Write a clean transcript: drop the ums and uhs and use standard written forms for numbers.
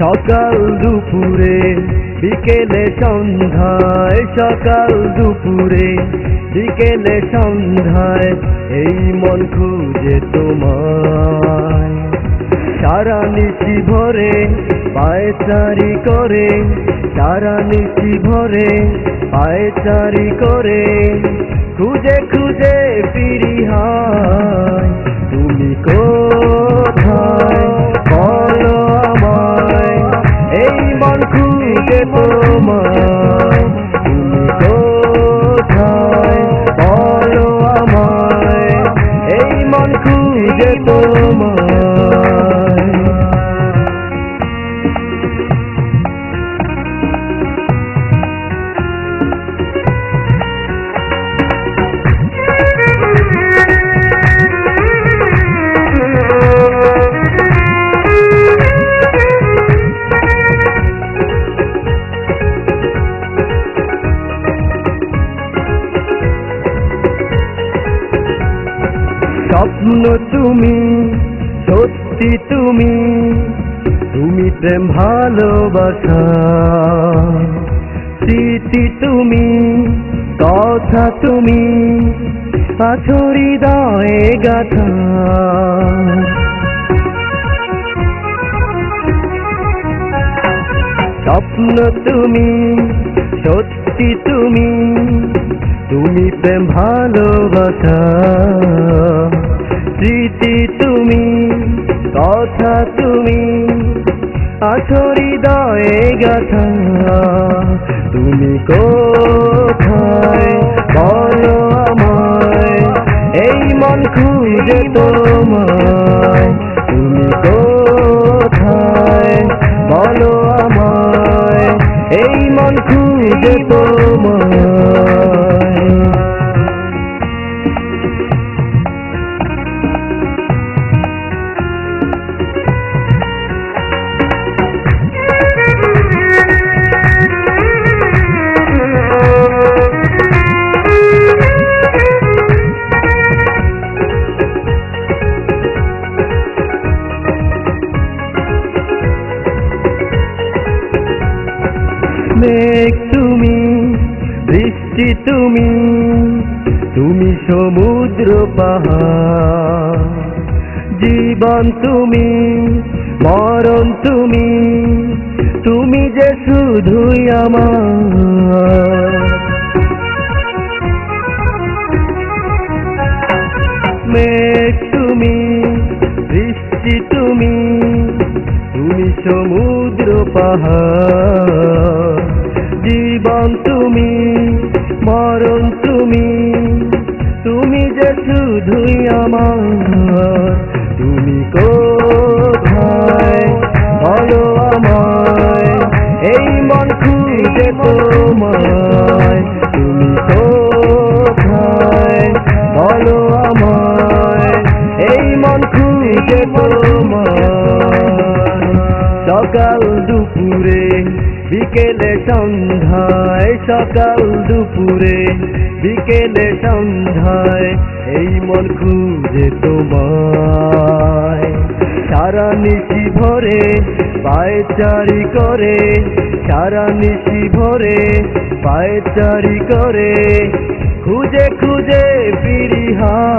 সকাল দুপুরে বিকেলে সন্ধ্যায়, সকাল দুপুরে বিকেলে সন্ধ্যায় এই মন খুঁজে তোমায়। সারা নিশি ভরে পায়চারি করে, সারা নিশি ভরে পায়চারি করে খুঁজে খুঁজে ফিরি হায়। তুমি কোথায় বলো আমায়, এই মন খুঁজে তোমায়। তুমি কোথায় বলো আমায়, এই মন খুঁজে তোমায়। স্বপ্ন তুমি, সত্যি তুমি, তুমি প্রেম ভালোবাসা। স্মৃতি তুমি, কথা তুমি, আছো হৃদয়ে গাথা। স্বপ্ন তুমি, সত্যি তুমি, তুমি প্রেম ভালোবাসা। স্মৃতি তুমি, কথা তুমি, আছো হৃদয়ে গাথা। তুমি কোথায় বলো আমায়, এই মন খুঁজে তোমায়। তুমি কোথায় বলো আমায়, এই মন খুঁজে তোমায়। মেঘ তুমি, বৃষ্টি তুমি, তুমি সমুদ্র পাহাড়। জীবন তুমি, মরণ তুমি, তুমি যে শুধুই আমার। মেঘ তুমি, বৃষ্টি তুমি, তুমি সমুদ্র পাহাড়। জীবন তুমি, মরণ তুমি, তুমি যে শুধুই আমার। তুমি কোথায় বলো আমায়, এই মন খুঁজে তোমায়। তুমি কোথায় বলো আমায়, এই মন খুঁজে তোমায়। সকাল দুপুরে বিকেলে সন্ধ্যায়, সকাল দুপুরে বিকেলে সন্ধ্যায় এই মন খুঁজে তোমায়। সারা নিশি ভরে পায়চারি করে, সারা নিশি ভরে পায়চারি করে খুঁজে খুঁজে ফিরি হায়।